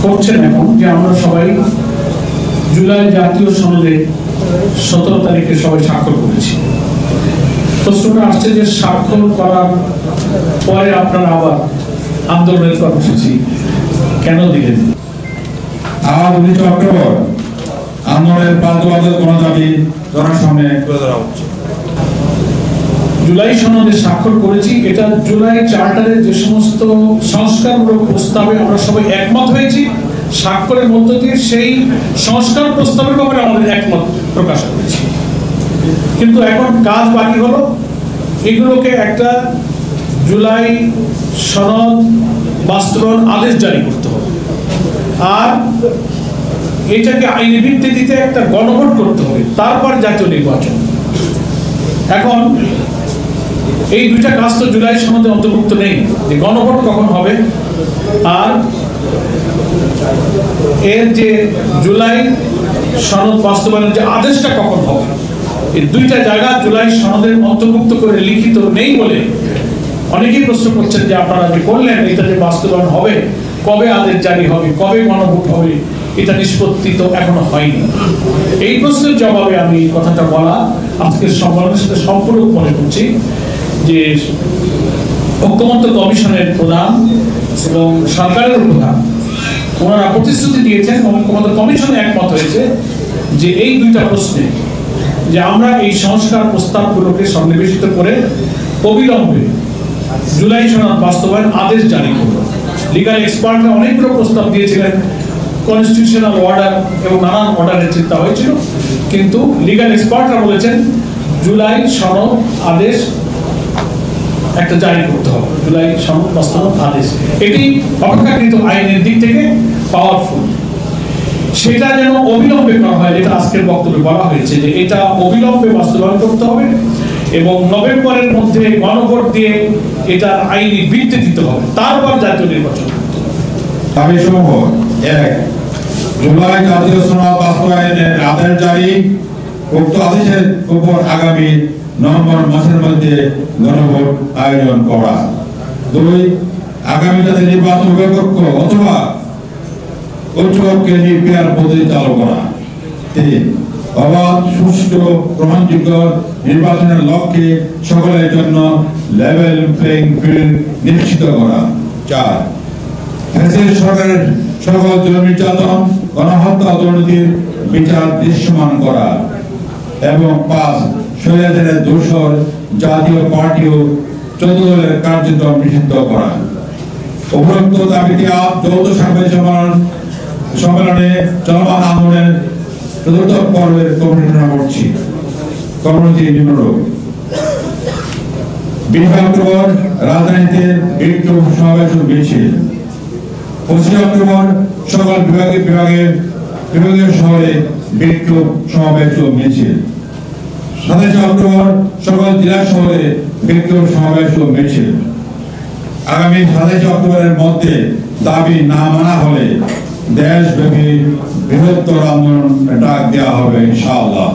করছেন এখন যে আমরা সবাই জুলাই জাতীয় সনদে 17 তারিখে সবাই স্বাক্ষর করেছি। প্রশ্নটা আসছে যে স্বাক্ষর করার পরে আপনারা আবার আন্দোলনের কর্মসূচি কেন দিলেন? আর 19 অক্টোবর আন্দোলনের বাধ্যবাধকতার কোনো দাবি জনের সামনে তুলে ধরা হচ্ছে। জুলাই সনদে স্বাক্ষর করেছি, এটা জুলাই চার্টারের যে সমস্ত সংস্কারমূলক প্রস্তাবে আমরা সবাই একমত হয়েছি, স্বাক্ষরের মধ্য দিয়ে সেই সংস্কার প্রস্তাবের ব্যাপারে আমাদের একমত প্রকাশ করেছি। কিন্তু এখন কাজ বাকি হলো এগুলোকে একটা জুলাই সনদ বাস্তবায়ন আদেশ জারি করতে হবে, আর এটাকে আইনি ভিত্তিতে একটা গণভোট করতে হবে, তারপর জাতীয় নির্বাচন। এখন এই দুইটা কাজ তো জুলাই সনদে অন্তর্ভুক্ত নেই, যে গণভোট কখন হবে আর এর যে জুলাই সনদ বাস্তবায়নের যে আদেশটা কখন হবে, এই দুইটা জায়গা জুলাই সনদের অন্তর্ভুক্ত করে লিখিত নেই বলে অনেকেই প্রশ্ন করছেন যে আপনারা যে করলেন এটা যে বাস্তবায়ন হবে, কবে আদেশ জারি হবে, কবে গণভোট হবে, এটা নিষ্পত্তি তো এখনো হয়নি। এই প্রশ্নের জবাবে আমি কথাটা বলা আজকের সম্মেলনের সাথে সম্পূর্ণ মনে করছি যে ঐক্যমত্য কমিশনের প্রধান এবং সরকারের প্রধান ওনারা প্রতিশ্রুতি দিয়েছেন, ঐক্যমত্য কমিশনে একমত হয়েছে যে এই দুইটা প্রশ্নে যে আমরা এই সংস্কার প্রস্তাবগুলোকে সন্নিবেশিত করে অবিলম্বে জুলাই সনদ বাস্তবায়ন আদেশ জারি করব। লিগাল এক্সপার্টরা অনেকগুলো প্রস্তাব দিয়েছিলেন, কনস্টিটিউশনাল অর্ডার এবং নানান অর্ডারের চিন্তা হয়েছিল, কিন্তু লিগাল এক্সপার্টরা বলেছেন জুলাই সনদ আদেশ একটা জারি করতে হবে, জুলাই সনদ বাস্তবায়ন আদেশ। এটি অপেক্ষাকৃত আইনের দিক থেকে পাওয়ারফুল, সেটা যেন অবিলম্বে করা হয়, যেটা আজকের বক্তব্যে বলা হয়েছে যে এটা অবিলম্বে বাস্তবায়ন করতে হবে এবং নভেম্বরের মধ্যে গণভোট দিয়ে এটা আইনি ভিত্তি দিতে হবে, তারপর জাতীয় নির্বাচন। দাবিসমূহ: 1. জুলাই জাতীয় সনদ বাস্তবায়নের আদেশ জারি, উক্ত আদেশের উপর আগামী নভেম্বর মাসের মধ্যে গণভোট আয়োজন করা। 2. আগামী জাতীয় নির্বাচন কক্ষ অথবা উৎসবকে নির্বিঘ্ন পদ্ধতি চালু করা। 3. অবাধ, সুষ্ঠু, গ্রহণযোগ্য নির্বাচনের লক্ষ্যে সকলের জন্য লেভেল প্লেইং ফিল্ড নিশ্চিত করা। 4. ফ্যাসিস্ট সরকারের সকল জুলুম নির্যাতন, গণহত্যা, দুর্নীতির বিচার দৃশ্যমান করা। এবং 5. স্বৈরাচারের দোসর জাতীয় পার্টি ও 14 দলের কার্যক্রম নিষিদ্ধ করা। উপরোক্ত দাবিতে যৌথ সম্মেলনে চলমান আন্দোলনের চতুর্থ পর্বের ঘোষণা করছি। কর্মসূচি নিম্নরূপ: 20 অক্টোবর রাজধানীতে বিক্ষোভ সমাবেশ ও মিছিল। 25 অক্টোবর সকল বিভাগীয় শহরে বিক্ষোভ সমাবেশ ও মিছিল। 27 অক্টোবর সকল জেলা শহরে বিক্ষোভ সমাবেশ ও মিছিল। আগামী 27 অক্টোবরের মধ্যে দাবি না মানা হলে দেশব্যাপী বৃহত্তর আন্দোলন ডাক দেওয়া হবে ইনশাআল্লাহ।